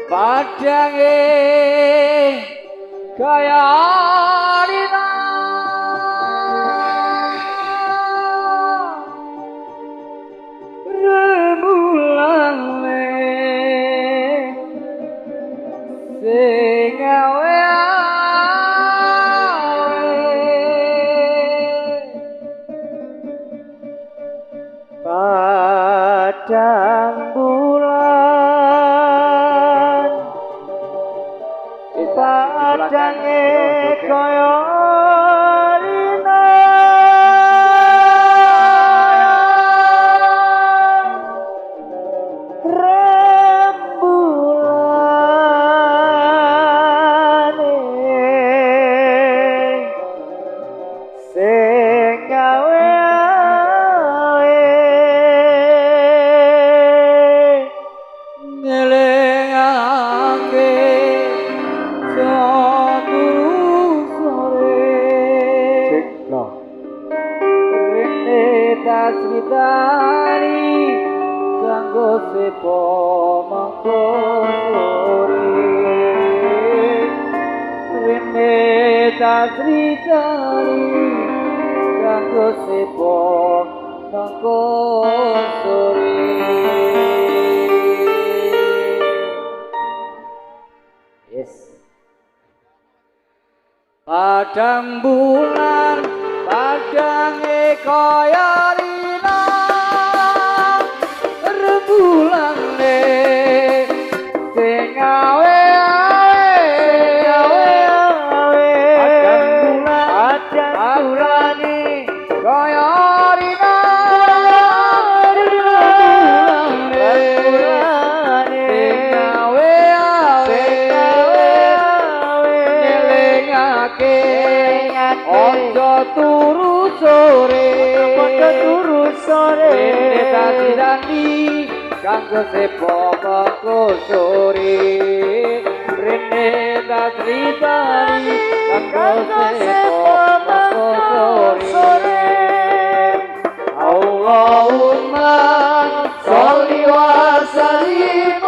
padange kaya rina remulane sing gawe padang bulan padange kaya rina rembulan sing gawe Tasritani kanggo sepo mangko sore rene tasritani kanggo sepo mangko sore yes padang bulan padange kaya rina rembulanne sing gawe padang bulane kaya rina rembulanne sing gawe nelingake ojo turu sore tasirani kanggo sepo mangko sore rene tasritani kanggo sepo mangko sore Allahumma sholli wa sallim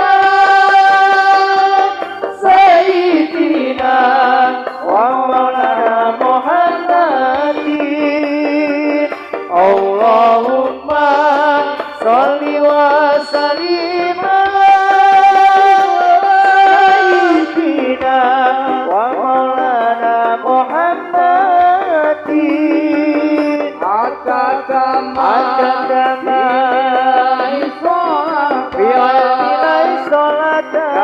sayyidina wa maulana Muhammadin Allahumma sholli wa sallim sayyidina wa maulana Muhammadin Akadama bi'alilai sholatan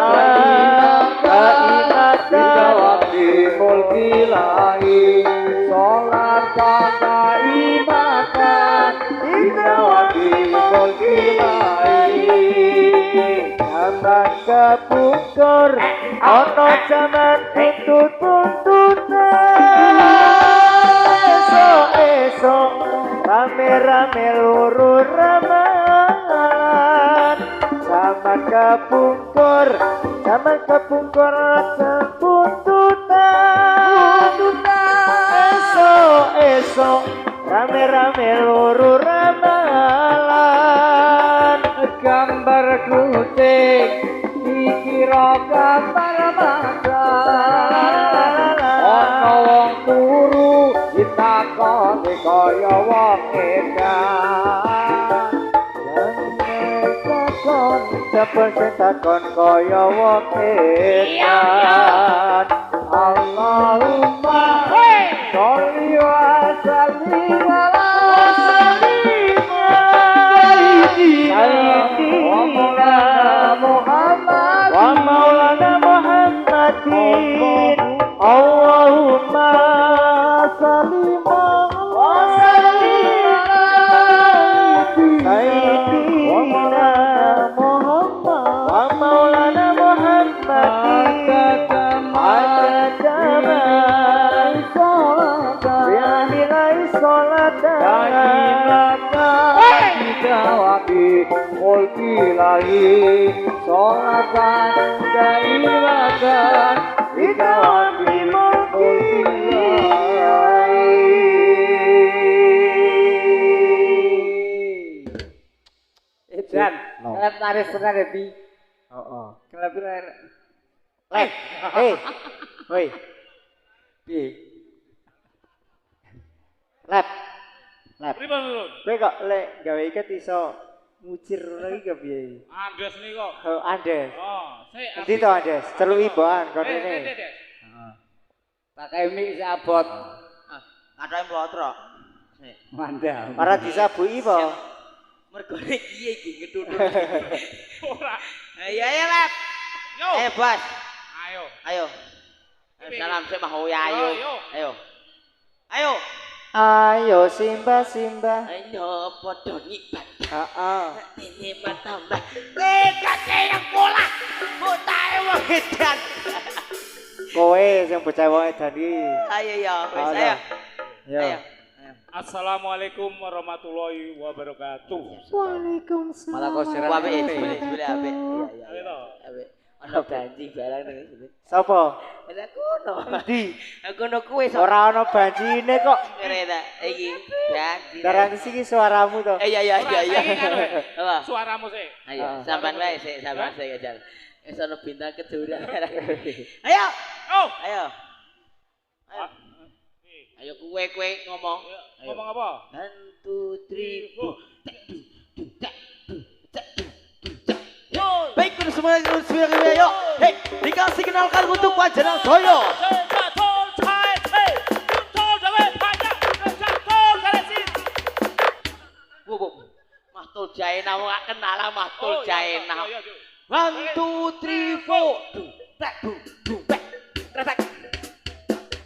kainatan mulki lahi sholatan kainatan dijawati mulki lahi zaman kepungkur ono zaman entut puntutan esok rame-rame luru ramalan zaman kepungkur esok rame-rame luru ramalan gambar kucing dikira gambar mata ono wong turu ditakoni kaya wong edan Cepet takon kaya wong edan Allahumma sholli wa sallim ala sayyidina Muhammad wa maulana Muhammadin Allahumma sallim wa sallim sayyidina wa maulana Muhammadin mulki lahi sholatan daimatan dikawati mulki lahi Edan, kelep taris benar ya Bi? Kelep benar Lep. Hei. Woi. Piye? Lep. Lep. Pripun Lurun? Kowe kok lek gawe iket iso ngucir ngono iki piye? Andes nih kok. Oh, Andes. Oh, sik. Endi to Andes? Celuki boan kon Des. rene. Heeh. Pakai mie sabot. Kathake mlotro. Mandam. Ora disabuki po. Mergone piye iki getuduk. Ora. Ayo ayo Lep. Yo. Bos. Ayo. Ayo. Salam sik Mbah Hoya ayo. Ayo. Ayo. Ayo. Ayo Simba Simba. Ayo padha nyibat. Heeh. Ini matambah. Kate yang bola. Botahe wong edan. Kowe sing bocah wong edan iki. Ayo ya, wis Ayo. ayo. Yo. Ayo. Assalamualaikum warahmatullahi wabarakatuh. Waalaikumsalam. Malah kok sirat. Apik, boleh apik. Iya, Ayo to. apik. Ana banji barang nang sini. Sapa? Ada kono. Endi? Kono kuwe sok. Ora ana banjine kok. Ngene ta, iki. Banji. Darang iki suaramu to. Iya. Apa? Suaramu sih. Ayo, sampean wae sik, sampean sik aja. Wis ana bintang kedura. Ayo. Oh. Ayo. Ayo kowe ngomong. Ngomong apa? 1 2 3 Baik, untuk semua yuk. Hei, dikasih kenalkan untuk Panjenengan Soyo. Mahtul Jaina, mau gak kenal lah Mahtul Jaina. 1 2 3 4.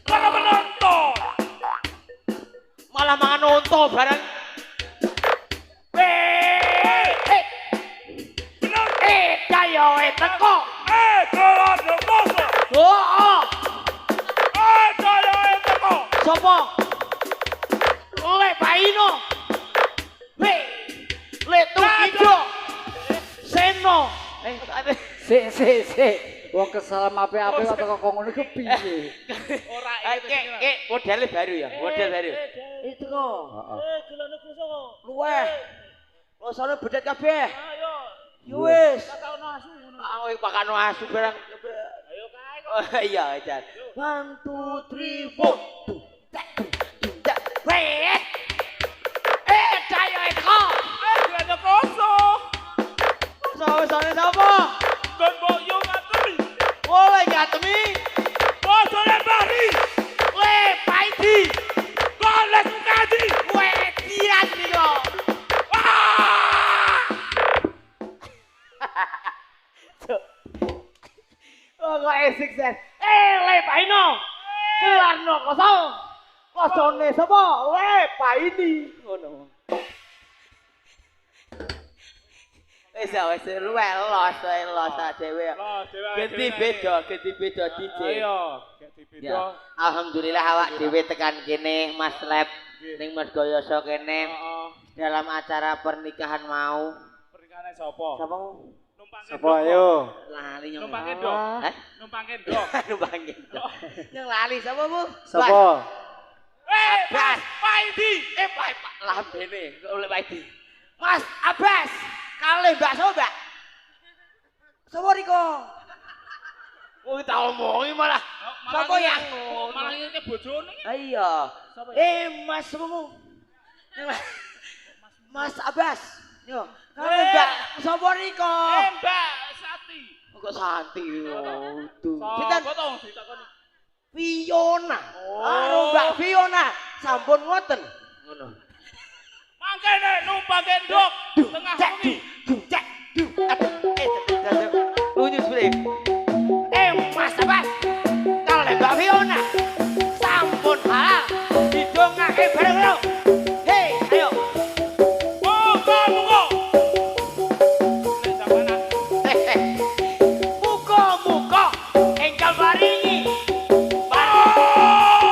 Para penonton. Malah mangan nonton bareng. Kayo teko. Kalau ada moso. Oh. Kalau teko. Sopo? Le Paino. Le Tukijo. Seno. Sik. Wong kesel apik-apik kok teko ngono ku piye? Ora Model baru ya, model baru. Itu kok. Heeh. gelane kuso. Luweh. Lo sono bedet kabeh. Ayo. Ya wis. Kakakno asu ngono. Kowe pakano asu barang. Ayo kae kok. Oh iya, Jan. 1 2 3 4. Wait. Cayo itu. Gelane kuso. Sono sapa? Gon boyo ngatemi. Woi, gatemi. Bosone bari. Le Paidi. Goles kaji. Tiran nih kok. Oh, kok esik sen. Le Paino. Kelarno kosong. Kosone sapa? Le Paidi. Ngono. Wis luwe los dhewe. Ganti beda DJ. Ayo, ganti beda. Ya. Alhamdulillah awak dhewe tekan kene Mas Lep ning Margoyoso kene Heeh. dalam acara pernikahan mau. Pernikahan sapa? Sapa? Numpang Sapa ayo? Lali nyong. Numpang endok. Hah? Numpang endok. Numpang gendong. Yang lali sapa, Bu? Sapa? Mas Paidi. Pak lambene oleh Paidi. Mas Abbas, kalih bakso, Mbak. Sapa riko? Wong tak omongi malah. Sapa yang malah ngene bojone. Iya. Mas sepupu. Mas Abbas. Yo, kalih Mbak sapa riko? Mbak Sati. Kok Santi yo. Sinten? Potong ditakoni. Fiona. Oh. Karo Mbak Fiona sampun ngoten. Ngono. Mangkene numpang endok tengah wengi. Lunyus beli. Mas Abbas. Kalih Mbak Fiona. Sampun halal. Didongake bareng lho. Hei, ayo. Muga-muga. Nek sampeyan Muga-muga engkang paringi.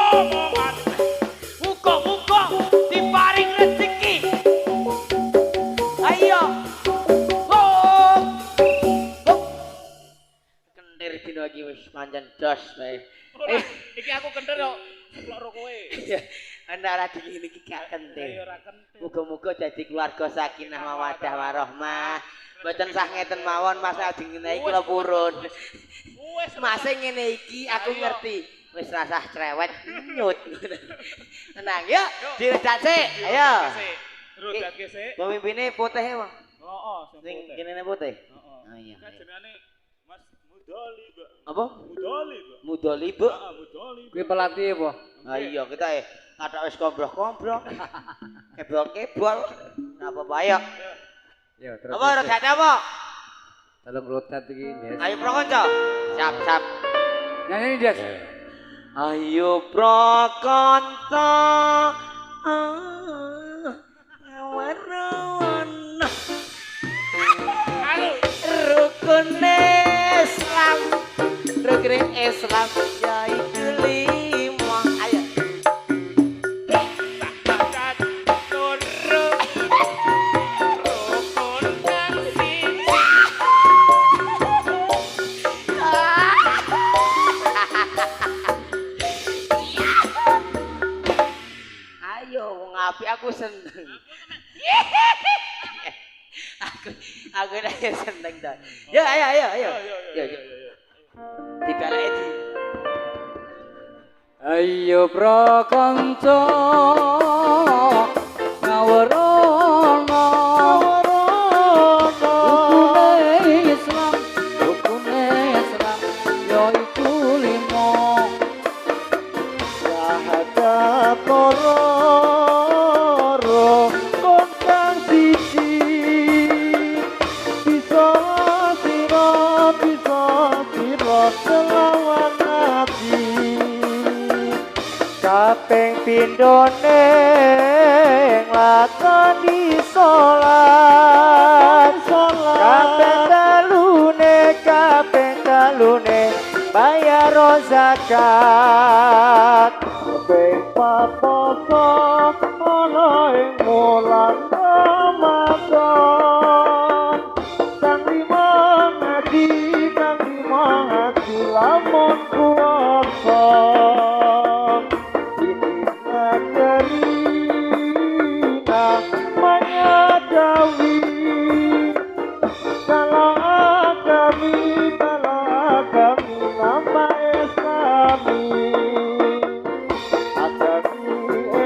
omongan. Muga-muga diparing rezeki. Ayo. Kentir dino iki wis pancen dos wae. Iki aku kenter yo seplok ro kowe. Antara dingin iki gak Ayo kentir. ora kenter. Muga-muga dadi keluarga sakinah mawaddah warahmah. Mboten sah ngeten mawon Mas dingin iki kula purun. wis. Masih ngene iki aku Ayo. ngerti. Wis rasah cerewet nyut. Tenang yuk, diredak sik. Ayo. Rodake sik. Pemimpinnya putih ya, Bang. Heeh, Sing kene putih. Heeh. Oh iya. Kan jenenge Mas Mudali, Mbak. Apa? Mudali, Mbak. Mudoli, Bu. Heeh, Mudali. Kuwi pelatih apa? Ah iya kita kadang wis kombrok-kombrok. Kebol-kebol. Napa bayok? Ya, terus. Apa rodane apa? Tolong rotat iki, Des. Ayo pro kanca. Siap, siap. Nyanyi Des. Ayo pro kanca. Warna-warna Halo. rukun Islam. Rukun Islam yaitu 5. Ayo. Bakat rukun kang siji. Ayo ngapi aku seneng. aku nanya seneng dah. Ya ayo ayo ayo. Yo yo. Dibalik iki. Ayo pro kanca ngawerono rukune Islam yaiku 5 Syahadat loro kang siji bisa sira selawan ati kaping pindhone nglakoni salat kaping telune bayar zakat kaping paposo ana ing wulan Ramadan kang limang ati lamun kuwasa ini nadarina menyadawi kalau agami nama Islami agami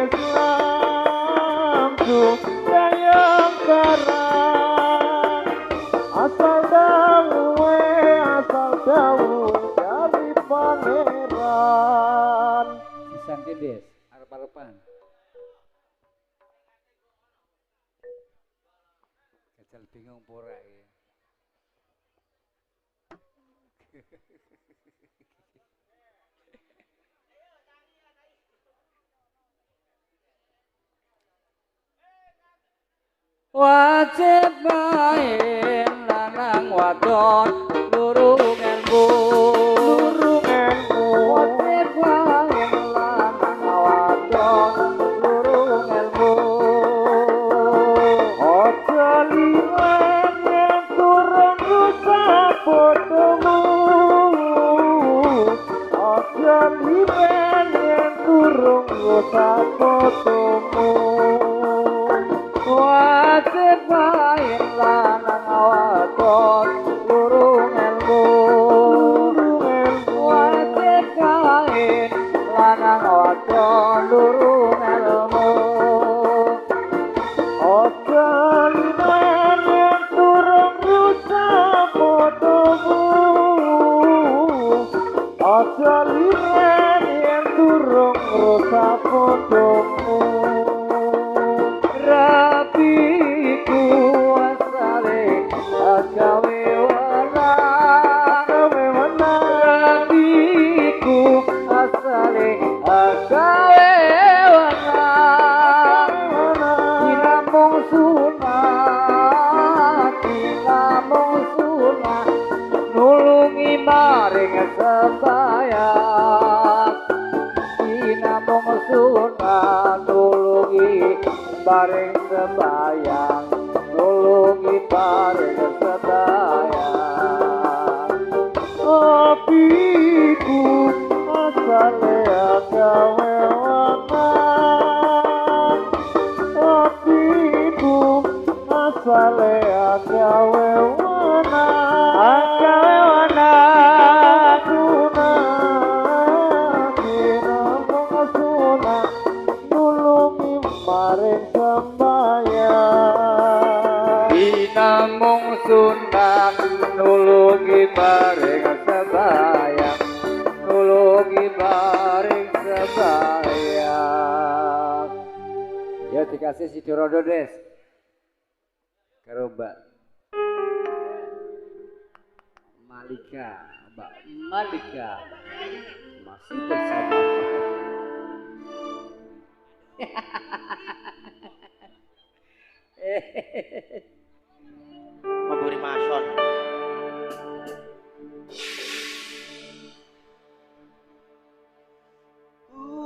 Islam juga yang karang asal dawe dari pangeran sisan ki Des arep-arepan Jajal bingung pura iki wajib main lanang wadon lurung ilmu wajib main lanang wadon lurung ilmu ojo liwat yang turun rusak bodohmu ojo liwat yang turun rusak bodohmu wajib main lanang wadon lurung ilmu wajib main lanang wadon lurung ilmu ojo liwat yang turun rusak bodohmu ojo liwat yang turun rusak bodohmu rapiku asale agawe wenang rapiku asale agawe wenang dinamung sunah nulungi maring sembayang dinamung sunah nulungi bareng sembayang nulungi bareng sembayang apiku asale agawe wenang apiku asale agawe wenang bareng sembayang, tulungi bareng sembayang. Ya dikasih si Dorodo Des. Karo Mbak Malika, Mbak Malika masih bersama. Memberi mason.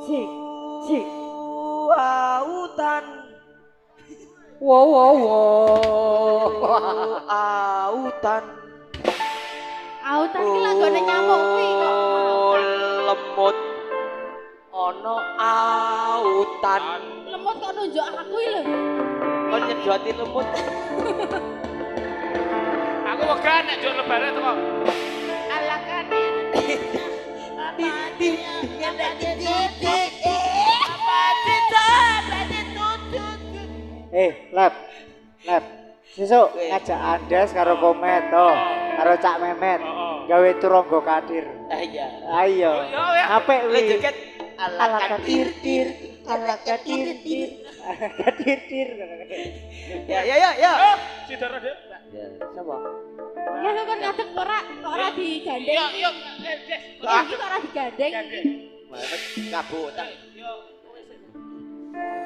Cik, cik. Autan. Wow, wow, wow. Autan. Autan ki langgone nyamuk kuwi kok. Lemut. Ono autan. Lemut kok nunjuk aku lho. Kon nyedoti lemut. Aku wegah nek njuk lebaran teko. Ala kan. Lep. Sesuk ngajak Andes karo Komet to, karo Cak Memet. Gawe turangga Kadir. Iya. Ayo. Apik Wis wi. joget ala kadir dir. Ala kadir dir. Kadir. Ya. Si Doro Des. Sapa? Ya kok ngadeg ora digandeng. Yo, Des. Iki kok ora digandeng. Kabutan.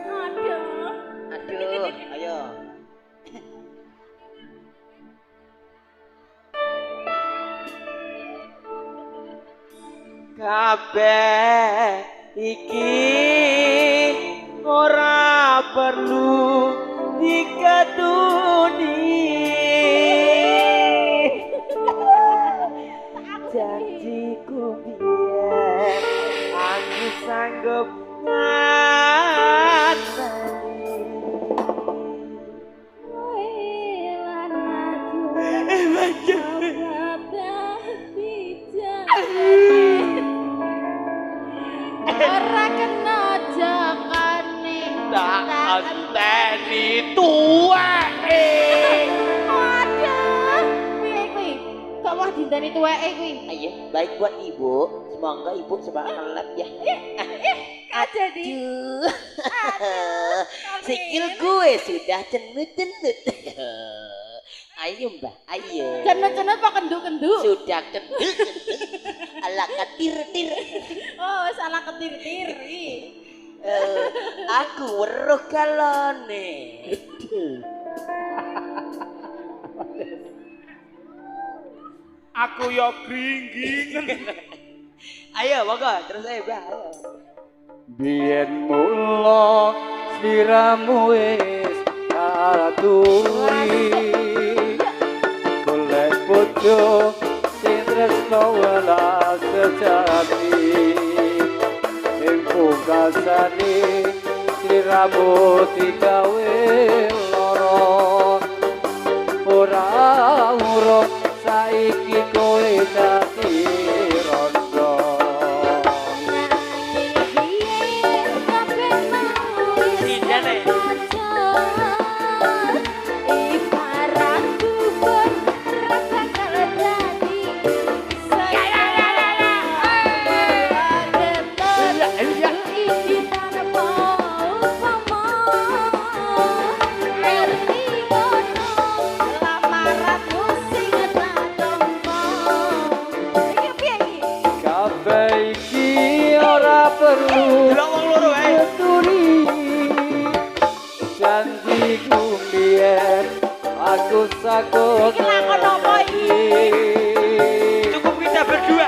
Aduh. Aduh, ayo. Kabeh iki ora perlu diketuni. Janjiku biyen aku sanggup ngatasi. Ora kena jakane. Tak anteni tuweke. Waduh. Piye kuwi? Kok wah dinteni tuweke kuwi? Ayo, baik buat ibu. Semoga ibu semangat ngelap ya. Aja di. Aduh, sikil gue sudah cenut-cenut. Ayo mbak, ayo. Cenut-cenut apa kenduk-kenduk? Sudah cenut. Ala katir-tir. Oh, salah ketir-tir iki. Aku weruh galone. Aku yo gringgingen. Ayo, monggo terus ayo mbak. Ayo. Biyen mula sliramu wis aturi. Golek bojo sing tresno welas sejati. Ing pungkasane sliramu digawe lara. Ora urung saiki kowe dadi rondo. Sindane. Kabeh iki ora perlu Delok wong loro ae. keturi. Janjiku biyen aku sakut. Iki lakon apa iki? Cukup kita berdua.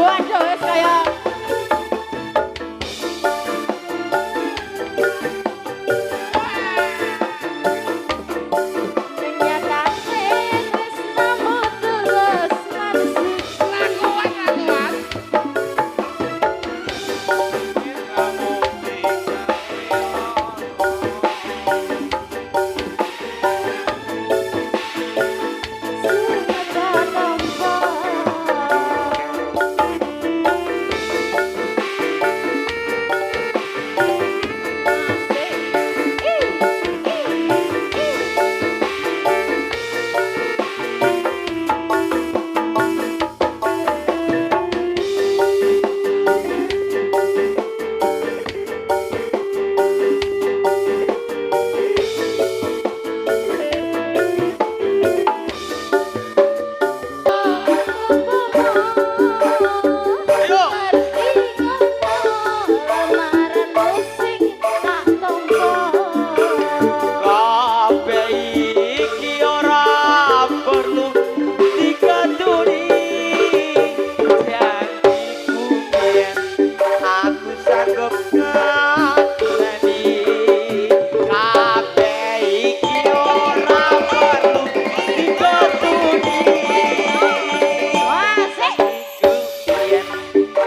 Waduh, wis kaya ternyata tresnamu terus mansur. sanggup ngenteni kabeh iki ora perlu ditutuni Wah, sik. yen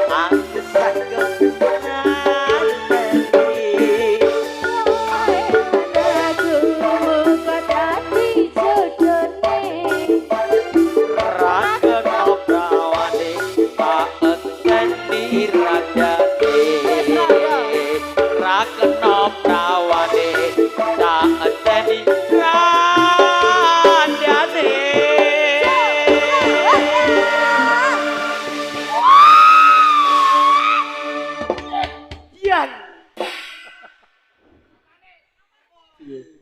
aku sanggup ngenteni Anakku kok dadi jodone. raken obrawane paeteni rajane raken obrawane saeteni rajane yan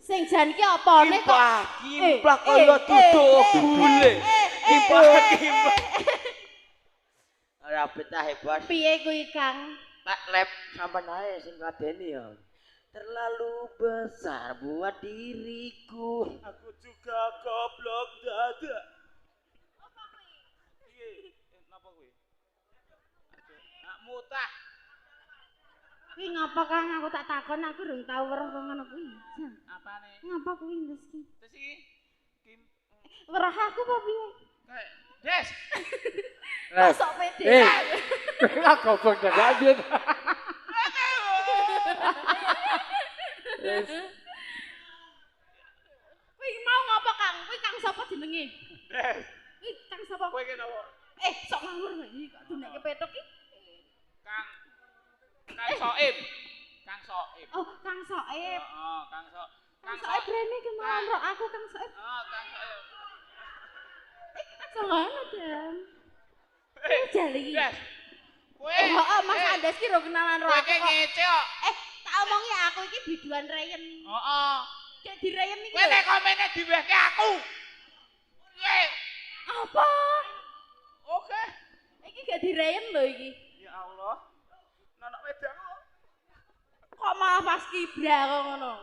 Sing jan ki apane kok? kimplah kaya duduk bule kimplah ora betah bos Piye kuwi, Kang? Pak Lep sampean ae sing ngadeni ya. Terlalu besar buat diriku. Aku juga goblok dadak. Piye? Napa kuwi? Nak mutah. Kuwi ngapa Kang aku tak takon aku durung tau weruh kok ngono kuwi. Jan, Apane? ngapa kuwi terus ki? Terus iki Kim Weruh aku apa piye? kayak Des. Masuk pede. Kowe goblok dadak piye? Kuwi mau ngapa Kang? Kuwi Kang sapa jenenge? Des. Kuwi Kang sapa? Kowe ki napa? Sok ngawur iki kok dinekke petok ki. Kang Soib. Kang Soib. Oh, Kang Soeb. Heeh, Kang Soib. Kang Soeb rene kemarin ro aku Kang Soeb. Oh, Kang Soib. Soalnya Dan. Jali. Des. Kowe. Oh, Mas Andes ki ro kenalan ro Kowe aku ki kok. ngece kok. Tak omongi aku iki biduan Ryan. Heeh. Cek di Ryan iki. Kowe nek komene diwehke aku. Piye? Apa? Oke. Iki gak di Ryan lho iki. Ya Allah. Anak wedang kok. Kok malah pas kibra kok ngono.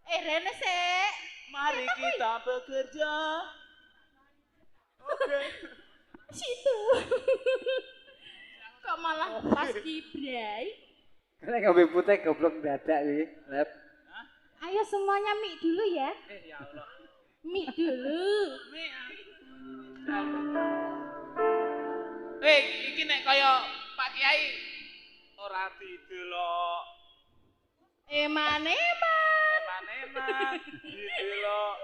Rene sik. Mari kita bekerja. Oke. Situ. Kok malah pas kibra. Kene ngombe putih goblok dadak iki, Lep. Ayo semuanya mie dulu ya. Ya Allah. Mie dulu. Iki nek kaya Pak Kiai ora didelok. Eman. Eman-eman didelok.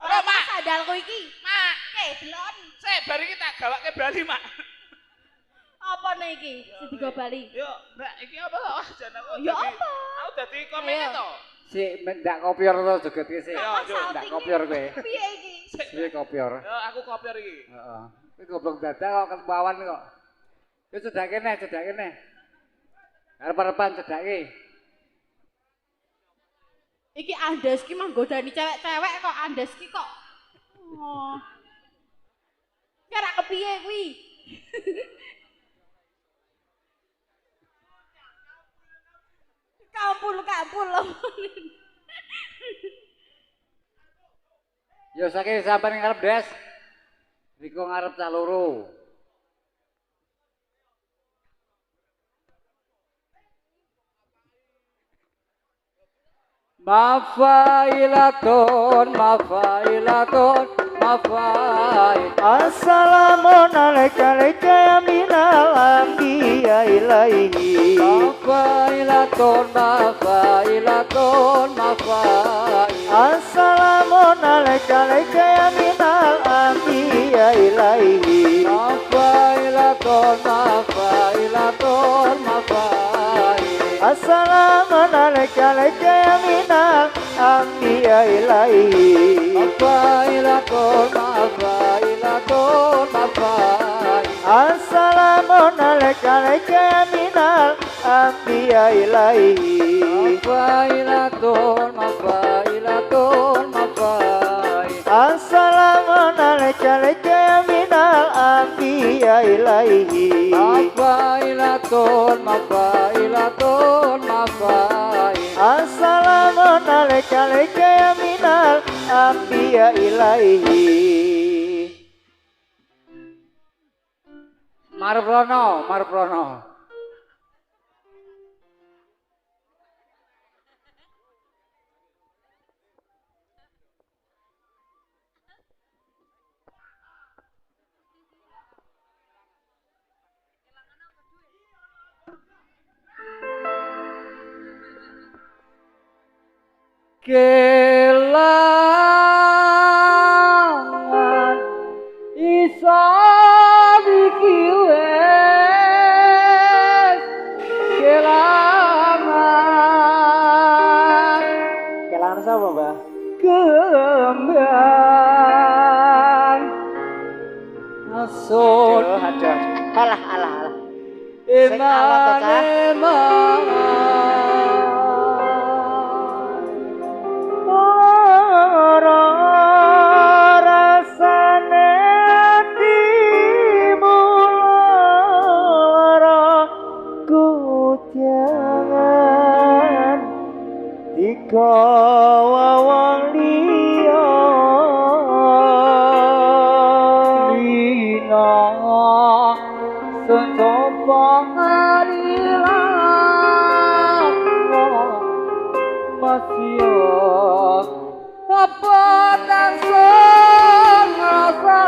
Ora Mak. Mak sandalku iki. Mak, Delon. sik bar iki tak gawake Bali, Mak. Apa nih iki? Sing digo Bali. Yo, Mbak, iki apa to? Wah, jan aku. Ya dadi- apa? Aku dadi komene Ayo. to. Sik ndak kopior to joget ki sik. Yo, yo, ndak kopior kowe. Piye iki? Sik kopior. Yo, aku kopior iki. Heeh. Kowe goblok dadak kok kepawan kok. Yo cedak kene. Arep-arepan cedake. Iki Andes ki mah godani cewek-cewek kok Andes ki kok. Oh. Kira kepiye kuwi? Kampul loh. Yo saking sampean ngarep, Des. Riko ngarep cah loro. Mafailatun Assalamualaikum ya minal anbiya ilaihi Mafailatun Assalamualaikum ya minal anbiya ilaihi Assalamualaikum ya minal anbiya ilaihi Assalamualaikum ya minal anbiya ilaihi Assalamualaikum ya minal anbiya ilaihi Assalamualaikum ya minal ambiya ilaihi. Marprono, Marprono. Kelangan iso dikiwes kelangan Kelangan sapa, Mbah? kembang asun Aduh, aduh. Alah, alah, alah. Sing alon to, eman Cah. eman Ora rasane timulara kujangan digawa wong liya lina sencoba arilang masya apa tansah ngrasa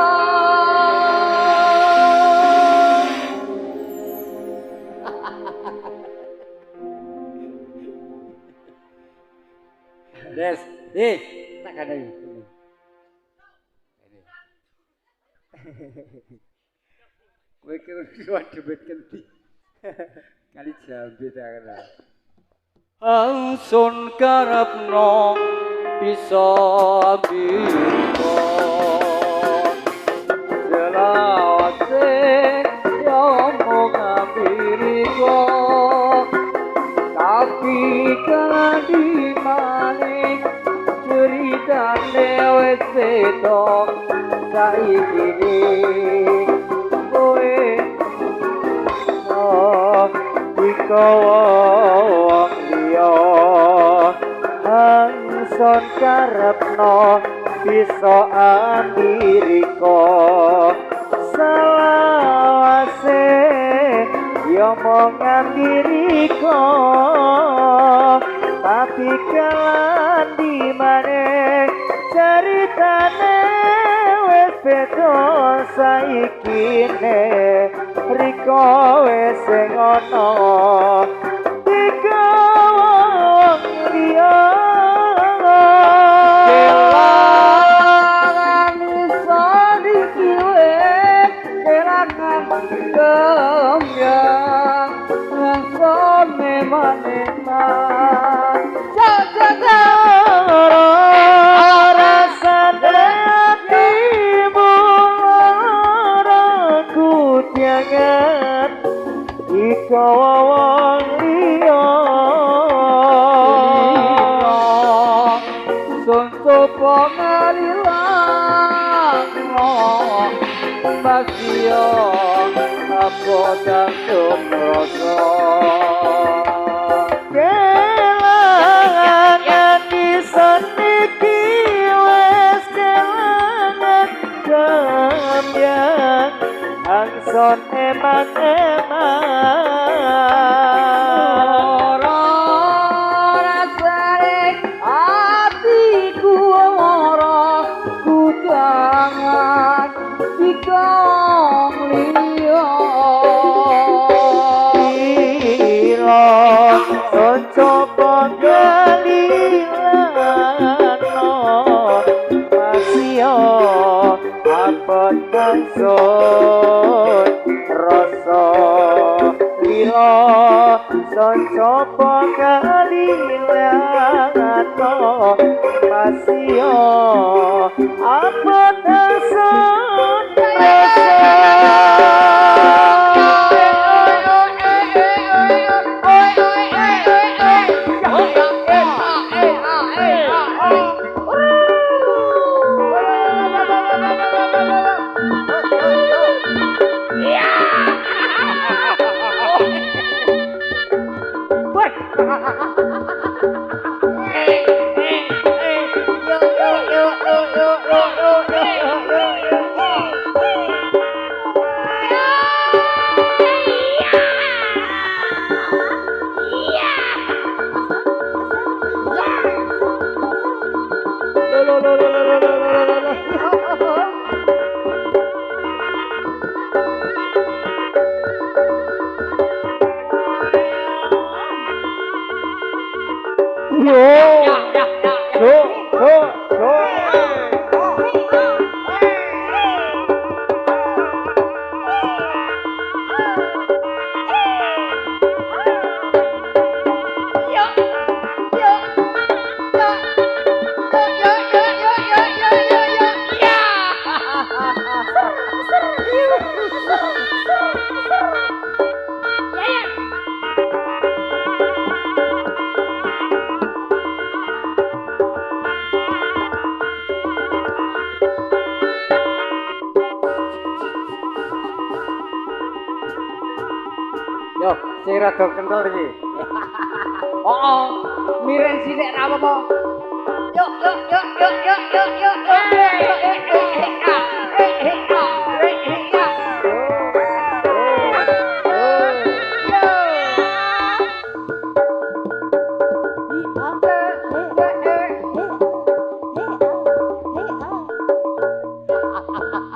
Des, tak ada ini. Kowe kira dua debet kendi. Kali jambe tak kena. Angsun karepno bisa bisa selawase yo mung ngambiriko tapi kadi maning ceritane wis sedo saiki kowe dikawa wong liya angson karepno bisa amirika selawase yo mung amirika tapi kalan di maneh ceritane wis beda saiki riko wis ngono dikawa liya kelangan iso dikiwe kelangan kembyang ngasone manena jajagara rasane jangan dikawa wong liya soncoba ngalilang masya apa jantung rasa kelangan isan iki wis kelangan kambyang angson eman-eman ora rasane atiku ora kudangan dikong liya ira soncoba galilano masya apa angson rasa lila soncoba kalilano masya apa angson Sing rada kental iki. Oh, miren sithik ra apa-apa. Yuk.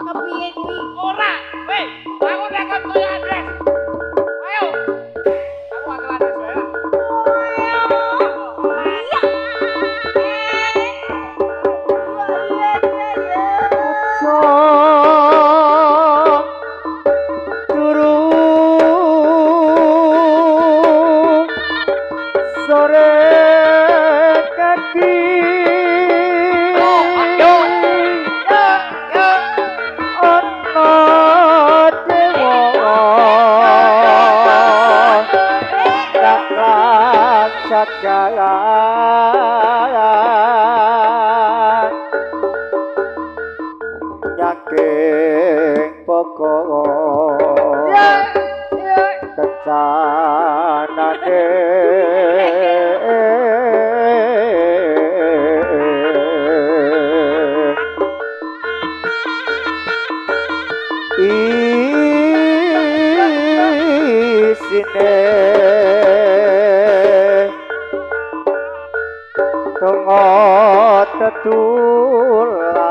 Kepiye kuwi? Ora, weh, aku takon koyo Andres. Ayo. Aku akal Andres wae lah. Sore kaki yakin pokok kencanane isine tunggu tetulah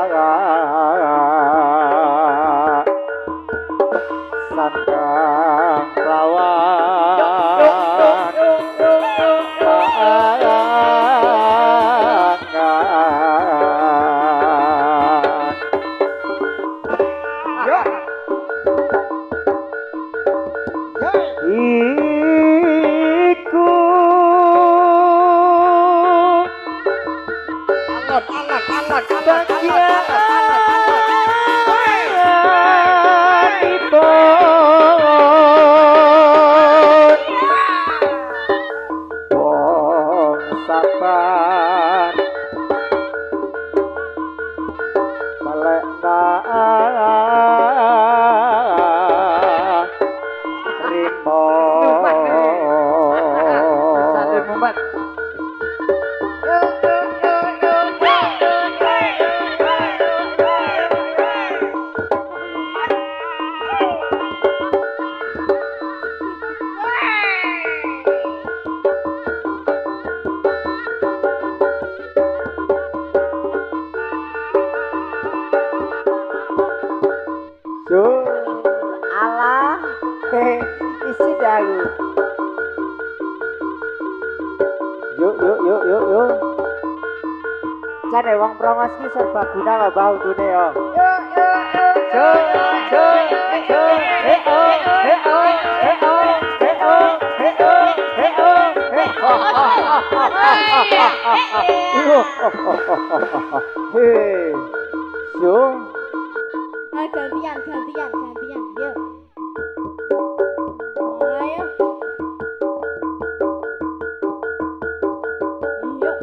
sandang lawan iku wong sabar melekna rimo Sate mumet. alah isi dalu yuk jane wong promos ki serbaguna lho bau dune yo Gantian. Yuk. Ayo. Yuk.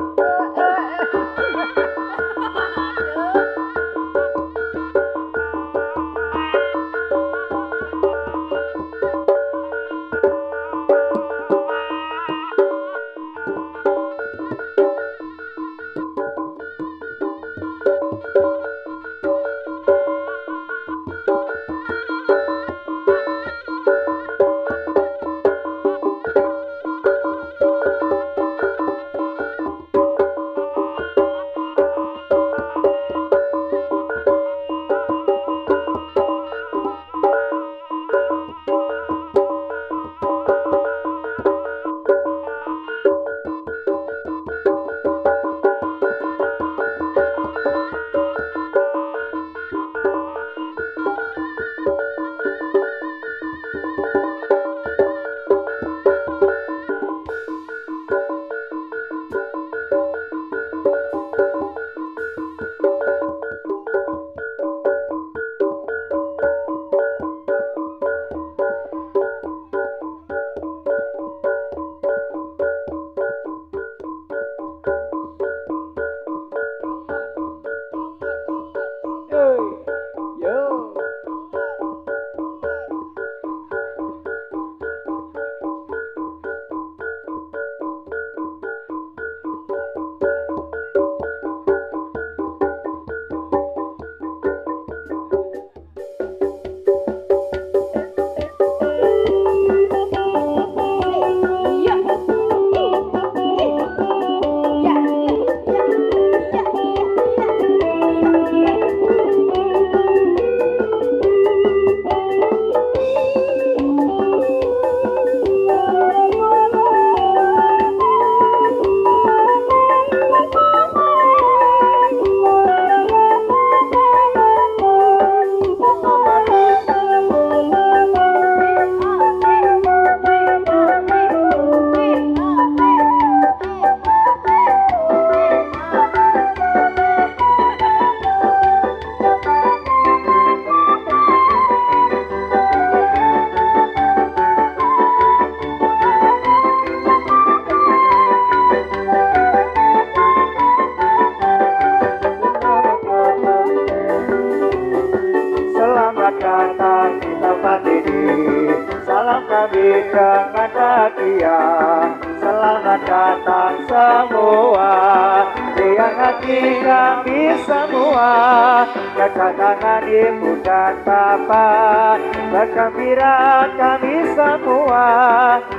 kami dengan bahagia. Selamat datang semua, riang hati kami semua. Kedatangan ibu dan bapak, bergembira kami semua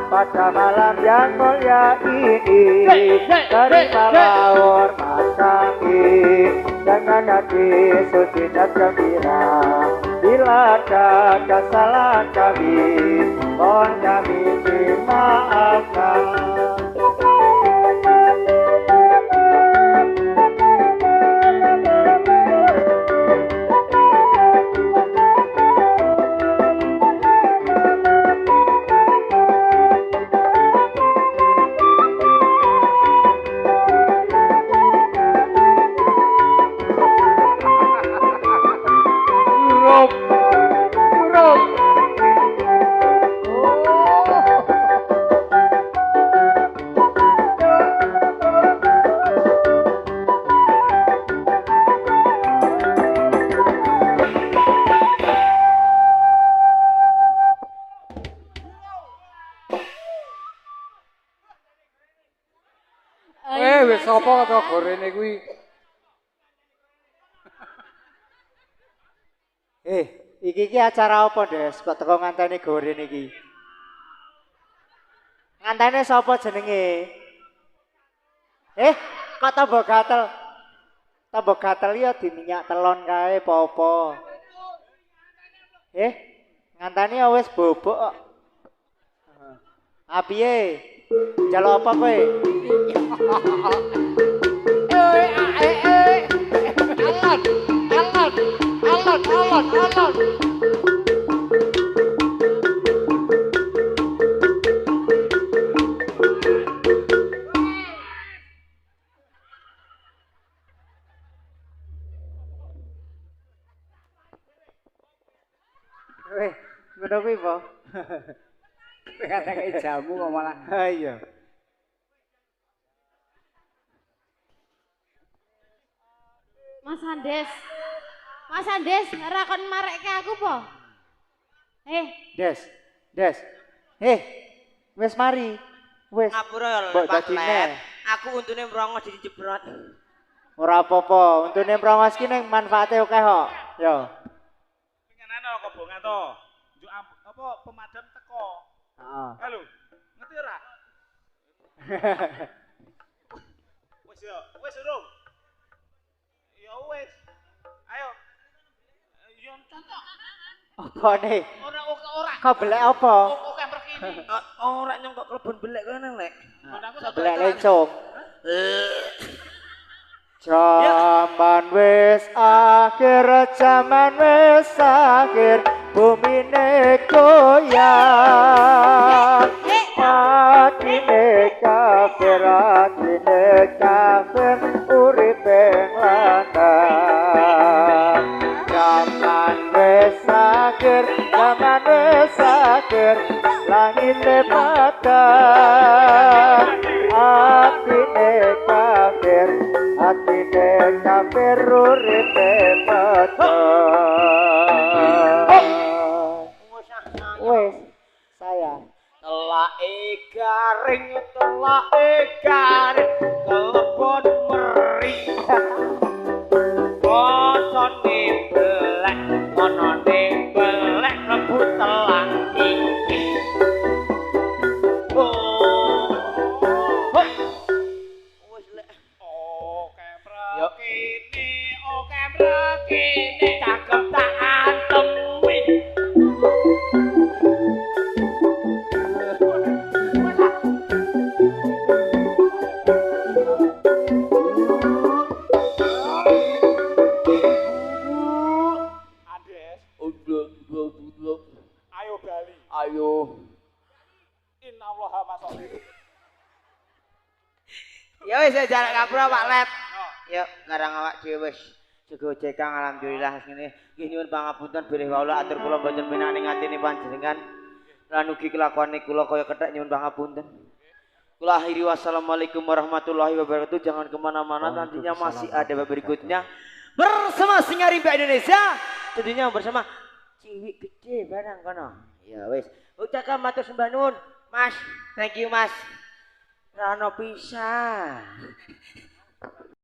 pada malam yang mulia ini. Terimalah hormat kami dengan hati suci dan gembira. Bila ada kesalahan kami, mohon kami dimaafkan. Wis sapa kata gorene kuwi? Iki acara apa, Des? Kok teko nganteni gorene iki? Ngantene sapa jenenge? Kok tambah gatel? Tambah gatel ya di minyak telon kae apa-apa. Ngantene ya wis bobok kok. Piye? Njaluk apa kowe? Alon. Ngono kuwi po. Kata-kata jamu kok malah. Iya. Mas Andes, ora kon marekke aku po? Des. Wes mari. Wes. Ngapura ya Mbok Pak dadine. Lep. Aku untune mrongos dijebrot. Ora apa-apa, untune mrongos ki ning manfaate akeh kok. Yo. Pengenane kok bongan to. Njuk apa pemadam teko. Heeh. Halo. Ngerti ora? Wis urung. Ya wis. Ayo. Yo contoh. Apa nih? Ora. Kau belek apa? Oke perkini. Ora nyongkok klebon belek kene lek. Belek lencong. Zaman wis akhir, bumi ne goyang. Atine kafir, uripe nglandang. Zaman wis akhir, langit padang. Atine kafir, uripe padang. Wes, saya. Telake garing, kelebon meri. Bosone belek, onone belek rebut telak iki. Wes lek. Oke mrekene cakep tak antemi. Ayo Bali. Ayo. Innallaha masuk. Ya wis jarak ngapura Pak Lep. Yuk, ngarang awak dhewe wis. Jaga jekang alhamdulillah ngene. Nggih nyuwun pangapunten bilih waula atur kula mboten pinane ngatini panjenengan. Lan ugi kelakuane kula kaya kethek nyuwun pangapunten. Kula akhiri wassalamualaikum warahmatullahi wabarakatuh. Jangan kemana-mana, nantinya masih ada berikutnya bersama Singa Rimba Indonesia. Tentunya bersama Ciwik Gede barang kono. Ya wis. Ucapkan matur sembah nuwun, Mas. Thank you, Mas. Rano pisan.